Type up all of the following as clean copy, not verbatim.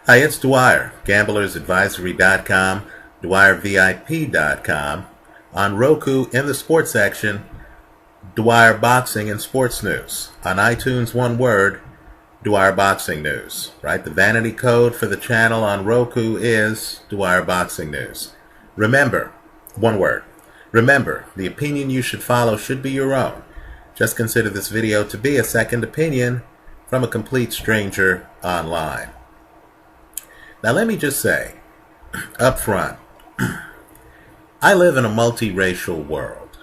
Hi, it's Dwyer, gamblersadvisory.com, DwyerVIP.com. On Roku, in the sports section, Dwyer Boxing and Sports News. On iTunes, one word, Dwyer Boxing News. Right? The vanity code for the channel on Roku is Dwyer Boxing News. Remember, one word. Remember, the opinion you should follow should be your own. Just consider this video to be a second opinion from a complete stranger online. Now let me just say, up front, I live in a multiracial world.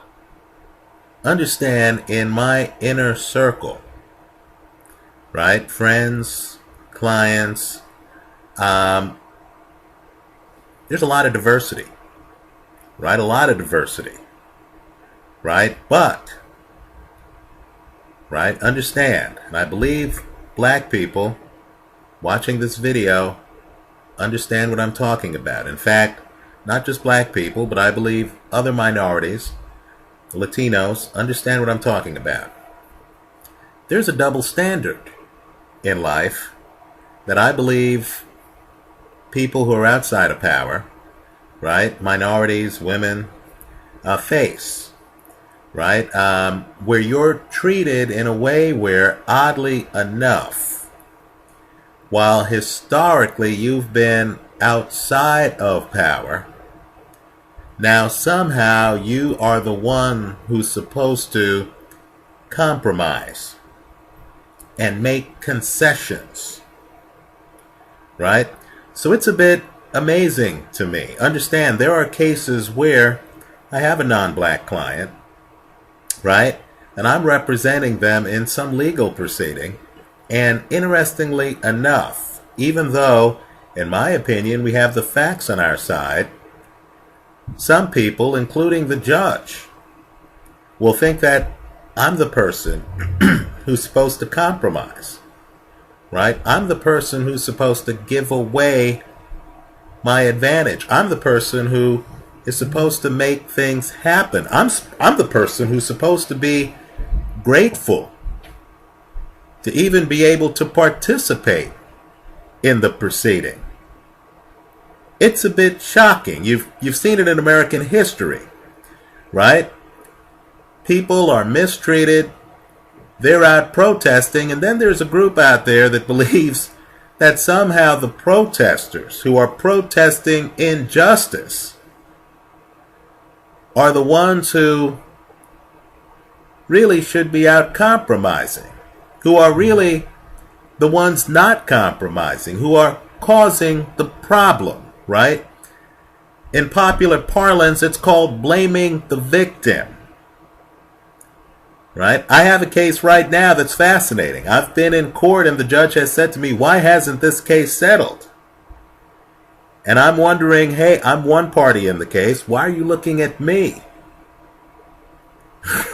Understand, in my inner circle, right, friends, clients, there's a lot of diversity, right, a lot of diversity, right, but, right, understand, and I believe black people watching this video understand what I'm talking about. In fact, not just black people, but I believe other minorities, Latinos, understand what I'm talking about. There's a double standard in life that I believe people who are outside of power, right, minorities, women, face, right, where you're treated in a way where, oddly enough, while historically you've been outside of power, now somehow you are the one who's supposed to compromise and make concessions, right? So it's a bit amazing to me. Understand, there are cases where I have a non-black client, right? And I'm representing them in some legal proceeding. And interestingly enough, even though, in my opinion, we have the facts on our side, some people, including the judge, will think that I'm the person who's supposed to compromise, right? I'm the person who's supposed to give away my advantage. I'm the person who is supposed to make things happen. I'm the person who's supposed to be grateful to even be able to participate in the proceeding. It's a bit shocking. You've seen it in American history, right? People are mistreated, they're out protesting, and then there's a group out there that believes that somehow the protesters who are protesting injustice are the ones who really should be out compromising, who are really the ones not compromising, who are causing the problem, right? In popular parlance, it's called blaming the victim, right? I have a case right now that's fascinating. I've been in court and the judge has said to me, why hasn't this case settled? And I'm wondering, hey, I'm one party in the case. Why are you looking at me?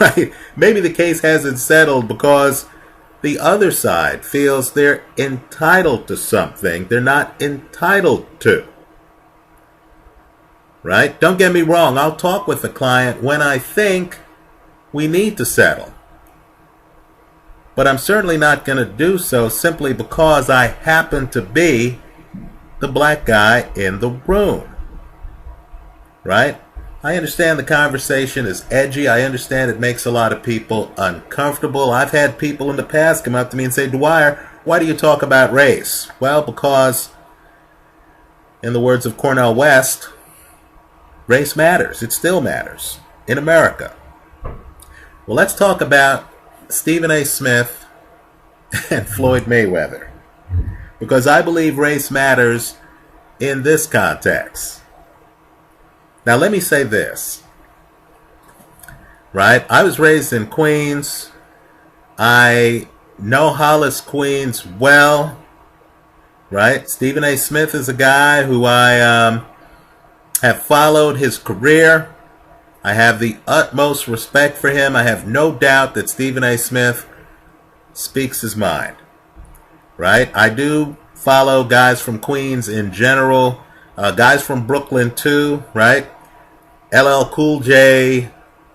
Right? Maybe the case hasn't settled because the other side feels they're entitled to something they're not entitled to. Right? Don't get me wrong. I'll talk with the client when I think we need to settle. But I'm certainly not going to do so simply because I happen to be the black guy in the room. Right? I understand the conversation is edgy. I understand it makes a lot of people uncomfortable. I've had people in the past come up to me and say, Dwyer, why do you talk about race? Well, because, in the words of Cornel West, race matters. It still matters in America. Well, let's talk about Stephen A. Smith and Floyd Mayweather, because I believe race matters in this context. Now, let me say this, right? I was raised in Queens. I know Hollis, Queens well, right? Stephen A. Smith is a guy who I have followed his career. I have the utmost respect for him. I have no doubt that Stephen A. Smith speaks his mind, right? I do follow guys from Queens in general. Guys from Brooklyn too, right? LL Cool J,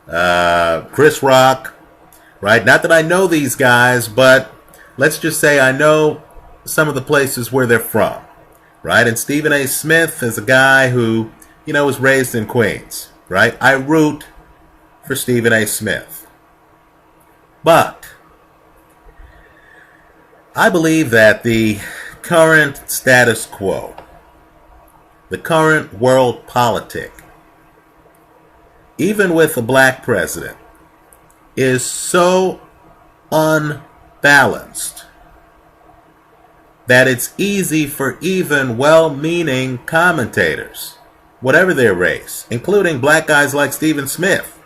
Chris Rock, right? Not that I know these guys, but let's just say I know some of the places where they're from, right? And Stephen A. Smith is a guy who, was raised in Queens, right? I root for Stephen A. Smith. But I believe that the current status quo, the current world politic, even with a black president, is so unbalanced that it's easy for even well-meaning commentators, whatever their race, including black guys like Stephen Smith,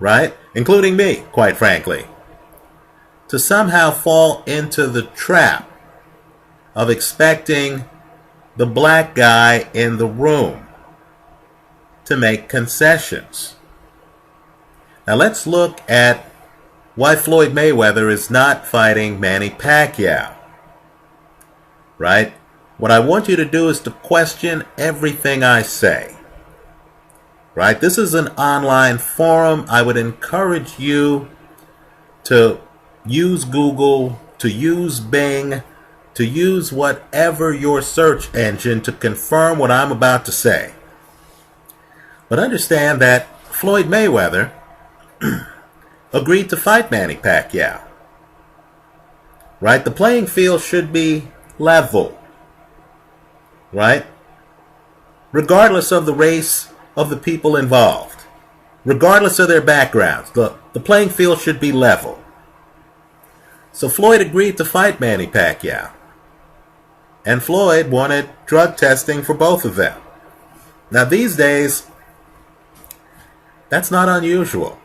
right? Including me, quite frankly, to somehow fall into the trap of expecting the black guy in the room to make concessions. Now let's look at why Floyd Mayweather is not fighting Manny Pacquiao, right? What I want you to do is to question everything I say, right? This is an online forum. I would encourage you to use Google, to use Bing, to use whatever your search engine to confirm what I'm about to say. But understand that Floyd Mayweather agreed to fight Manny Pacquiao, right? The playing field should be level, right? Regardless of the race of the people involved, regardless of their backgrounds, the playing field should be level. So Floyd agreed to fight Manny Pacquiao, and Floyd wanted drug testing for both of them. Now these days, that's not unusual,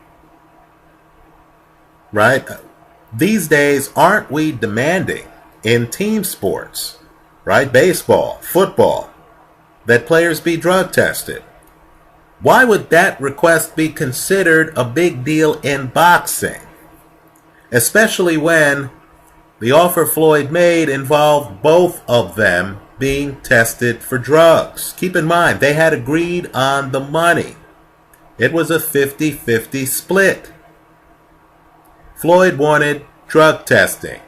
right? These days, aren't we demanding in team sports, right? Baseball, football, that players be drug tested. Why would that request be considered a big deal in boxing? Especially when the offer Floyd made involved both of them being tested for drugs. Keep in mind, they had agreed on the money. It was a 50-50 split. Floyd wanted drug testing.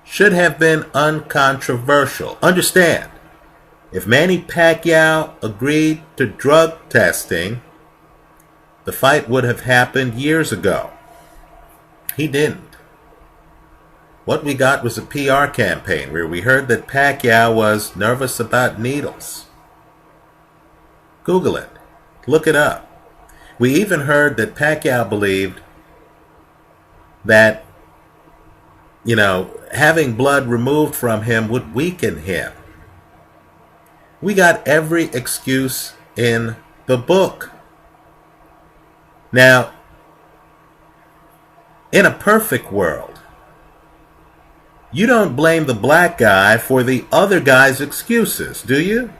Should have been uncontroversial. Understand, if Manny Pacquiao agreed to drug testing, the fight would have happened years ago. He didn't. What we got was a PR campaign where we heard that Pacquiao was nervous about needles. Google it. Look it up. We even heard that Pacquiao believed that, having blood removed from him would weaken him. We got every excuse in the book. Now, in a perfect world, you don't blame the black guy for the other guy's excuses, do you?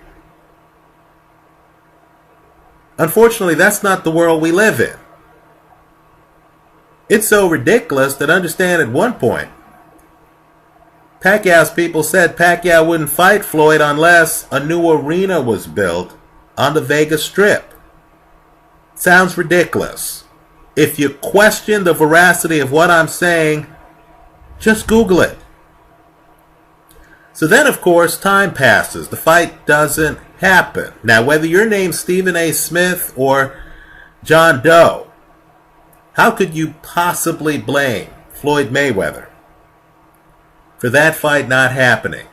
Unfortunately, that's not the world we live in. It's so ridiculous that, understand, at one point, Pacquiao's people said Pacquiao wouldn't fight Floyd unless a new arena was built on the Vegas Strip. Sounds ridiculous. If you question the veracity of what I'm saying, just Google it. So then, of course, time passes. The fight doesn't happen. Now, whether your name's Stephen A. Smith or John Doe, how could you possibly blame Floyd Mayweather for that fight not happening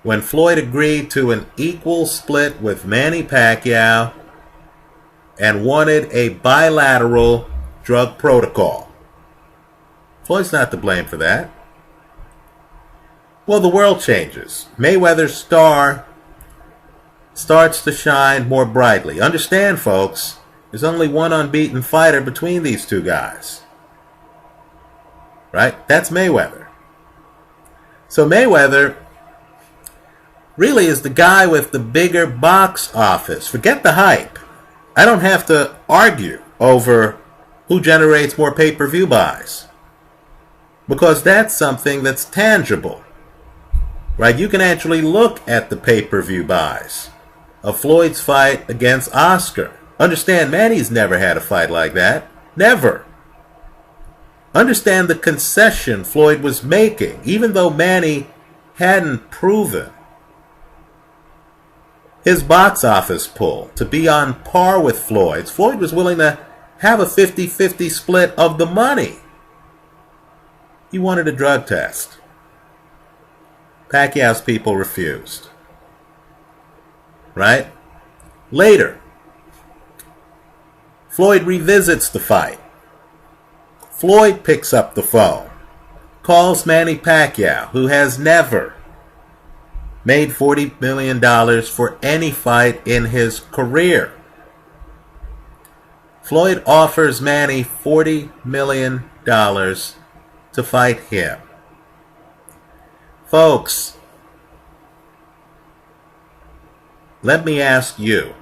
when Floyd agreed to an equal split with Manny Pacquiao and wanted a bilateral drug protocol? Floyd's not to blame for that. Well, the world changes. Mayweather's star starts to shine more brightly. Understand, folks, there's only one unbeaten fighter between these two guys. Right? That's Mayweather. So Mayweather really is the guy with the bigger box office. Forget the hype. I don't have to argue over who generates more pay-per-view buys, because that's something that's tangible. Right? You can actually look at the pay-per-view buys of Floyd's fight against Oscar. Understand, Manny's never had a fight like that. Never. Understand the concession Floyd was making, even though Manny hadn't proven his box office pull to be on par with Floyd's, Floyd was willing to have a 50-50 split of the money. He wanted a drug test. Pacquiao's people refused. Right? Later, Floyd revisits the fight. Floyd picks up the phone, calls Manny Pacquiao, who has never made $40 million for any fight in his career. Floyd offers Manny $40 million to fight him. Folks, let me ask you,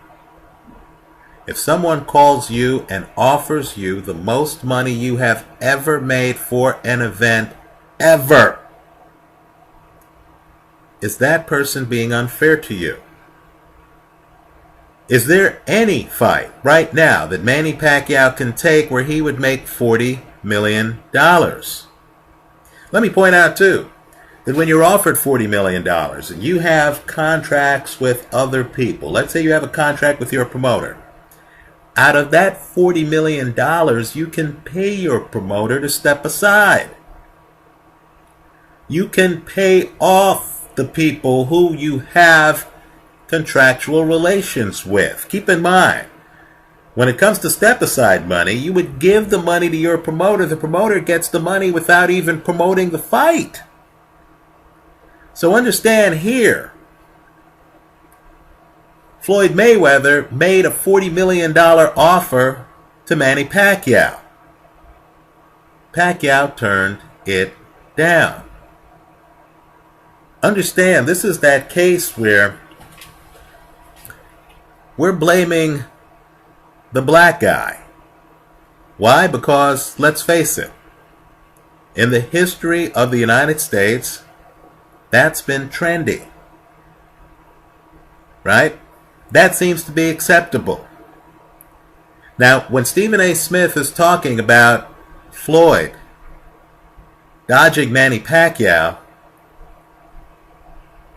if someone calls you and offers you the most money you have ever made for an event ever, is that person being unfair to you? Is there any fight right now that Manny Pacquiao can take where he would make $40 million? Let me point out too, that when you're offered $40 million and you have contracts with other people, let's say you have a contract with your promoter, out of that $40 million, you can pay your promoter to step aside. You can pay off the people who you have contractual relations with. Keep in mind, when it comes to step-aside money, you would give the money to your promoter. The promoter gets the money without even promoting the fight. So understand here, Floyd Mayweather made a $40 million offer to Manny Pacquiao. Pacquiao turned it down. Understand, this is that case where we're blaming the black guy. Why? Because, let's face it, in the history of the United States, that's been trendy. Right? That seems to be acceptable. Now, when Stephen A. Smith is talking about Floyd dodging Manny Pacquiao,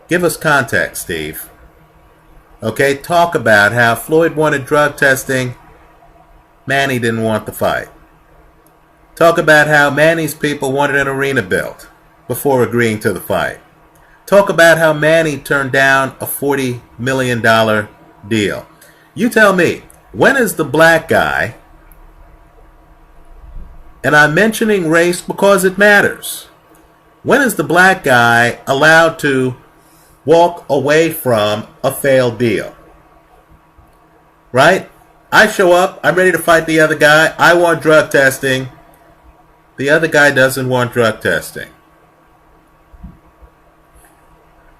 give us context, Steve. Okay, talk about how Floyd wanted drug testing, Manny didn't want the fight. Talk about how Manny's people wanted an arena built before agreeing to the fight. Talk about how Manny turned down a $40 million deal. You tell me, when is the black guy, and I'm mentioning race because it matters, when is the black guy allowed to walk away from a failed deal? Right? I show up, I'm ready to fight the other guy, I want drug testing. The other guy doesn't want drug testing.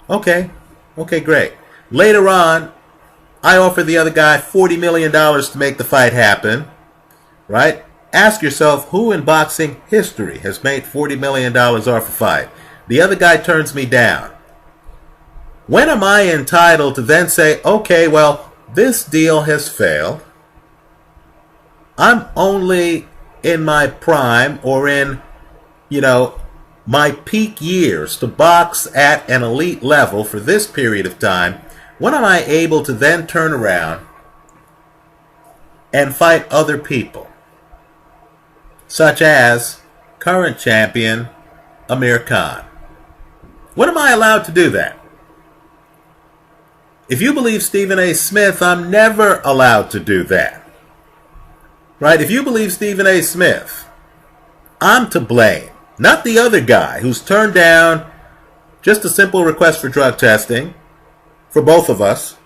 Okay, great. Later on, I offer the other guy $40 million to make the fight happen. Right? Ask yourself, who in boxing history has made $40 million off a fight? The other guy turns me down. When am I entitled to then say, okay, well, this deal has failed. I'm only in my prime or in, my peak years to box at an elite level for this period of time. When am I able to then turn around and fight other people, such as current champion Amir Khan? When am I allowed to do that? If you believe Stephen A. Smith, I'm never allowed to do that. Right? If you believe Stephen A. Smith, I'm to blame. Not the other guy who's turned down just a simple request for drug testing for both of us,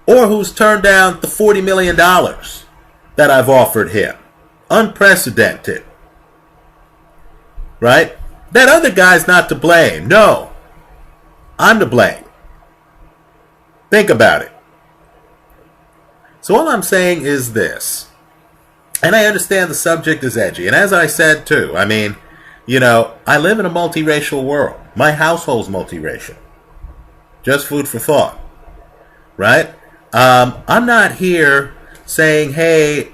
or who's turned down the $40 million that I've offered him. Unprecedented. Right? That other guy's not to blame. No. I'm to blame. Think about it. So all I'm saying is this. And I understand the subject is edgy. And as I said too, I live in a multiracial world. My household's multiracial. Just food for thought. Right? I'm not here saying, hey,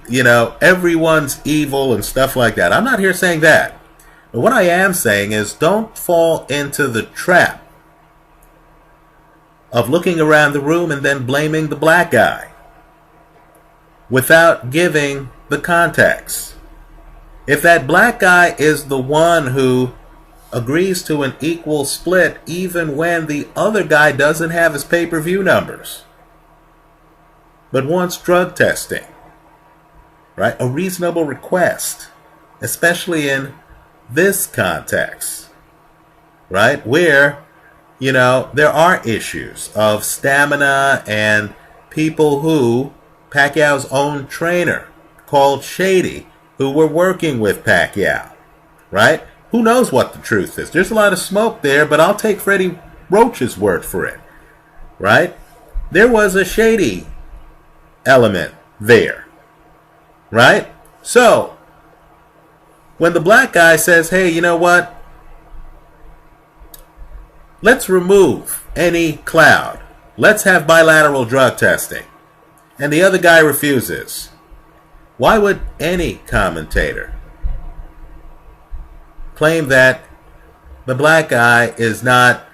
everyone's evil and stuff like that. I'm not here saying that. But what I am saying is don't fall into the trap of looking around the room and then blaming the black guy without giving the context. If that black guy is the one who agrees to an equal split even when the other guy doesn't have his pay-per-view numbers, but wants drug testing, right? A reasonable request, especially in this context, right? Where, there are issues of stamina and people who Pacquiao's own trainer called shady, who were working with Pacquiao, right? Who knows what the truth is? There's a lot of smoke there, but I'll take Freddie Roach's word for it, right? There was a shady element there, right? So, when the black guy says, hey, you know what? Let's remove any cloud. Let's have bilateral drug testing. And the other guy refuses. Why would any commentator claim that the black guy is not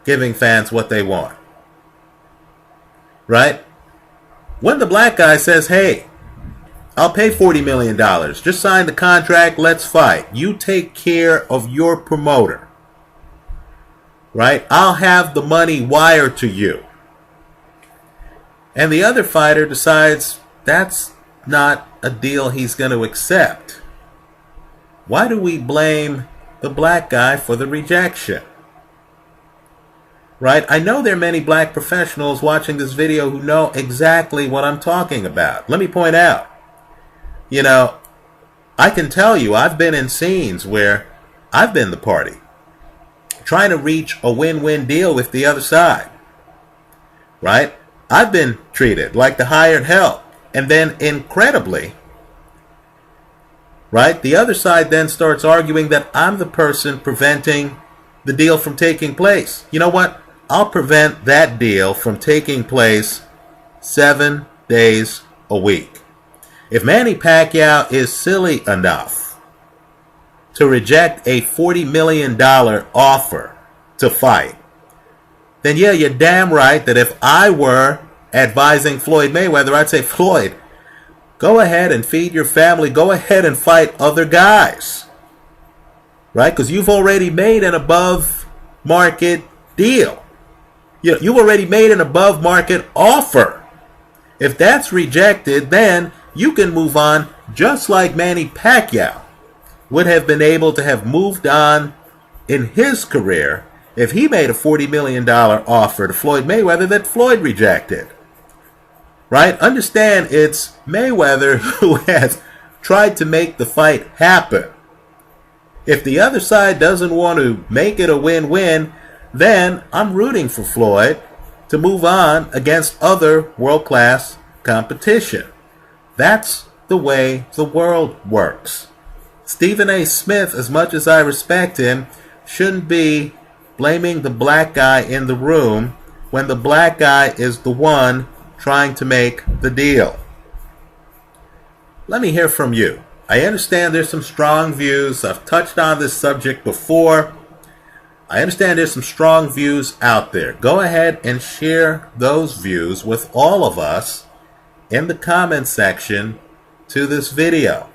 giving fans what they want? Right? When the black guy says, hey, I'll pay $40 million. Just sign the contract. Let's fight. You take care of your promoter. Right? I'll have the money wired to you. And the other fighter decides that's not a deal he's going to accept. Why do we blame the black guy for the rejection? Right? I know there are many black professionals watching this video who know exactly what I'm talking about. Let me point out. I can tell you I've been in scenes where I've been the party trying to reach a win-win deal with the other side. Right? I've been treated like the hired help. And then incredibly, right, the other side then starts arguing that I'm the person preventing the deal from taking place. You know what? I'll prevent that deal from taking place 7 days a week. If Manny Pacquiao is silly enough to reject a $40 million offer to fight, then yeah, you're damn right that if I were advising Floyd Mayweather, I'd say, Floyd, go ahead and feed your family. Go ahead and fight other guys. Right? Because you've already made an above market deal. You've already made an above market offer. If that's rejected, then you can move on just like Manny Pacquiao would have been able to have moved on in his career if he made a $40 million offer to Floyd Mayweather that Floyd rejected. Right? Understand it's Mayweather who has tried to make the fight happen. If the other side doesn't want to make it a win-win, then I'm rooting for Floyd to move on against other world-class competition. That's the way the world works. Stephen A. Smith, as much as I respect him, shouldn't be blaming the black guy in the room when the black guy is the one trying to make the deal. Let me hear from you. I understand there's some strong views. I've touched on this subject before. I understand there's some strong views out there. Go ahead and share those views with all of us in the comment section to this video.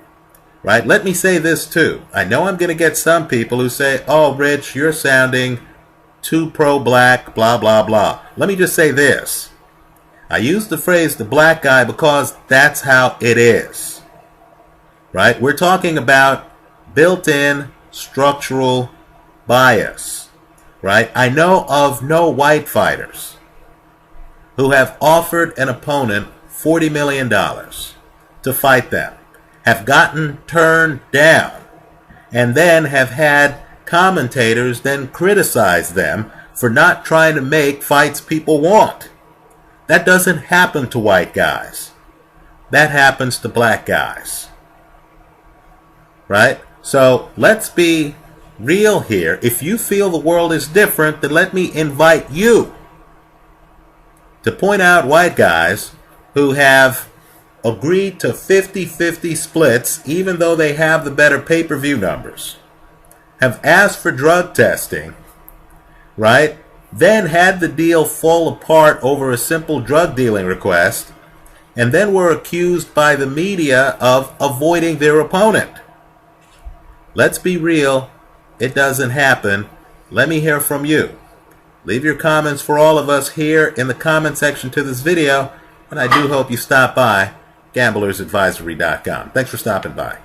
Right? Let me say this too. I know I'm going to get some people who say, oh, Rich, you're sounding too pro-black, blah, blah, blah. Let me just say this. I use the phrase the black guy because that's how it is. Right? We're talking about built-in structural bias. Right? I know of no white fighters who have offered an opponent $40 million to fight them, have gotten turned down, and then have had commentators then criticize them for not trying to make fights people want. That doesn't happen to white guys. That happens to black guys. Right? So let's be real here. If you feel the world is different, then let me invite you to point out white guys who have agreed to 50-50 splits even though they have the better pay-per-view numbers, have asked for drug testing, right? then had the deal fall apart over a simple drug dealing request, and then were accused by the media of avoiding their opponent. Let's be real, it doesn't happen. Let me hear from you. Leave your comments for all of us here in the comment section to this video, and I do hope you stop by gamblersadvisory.com. Thanks for stopping by.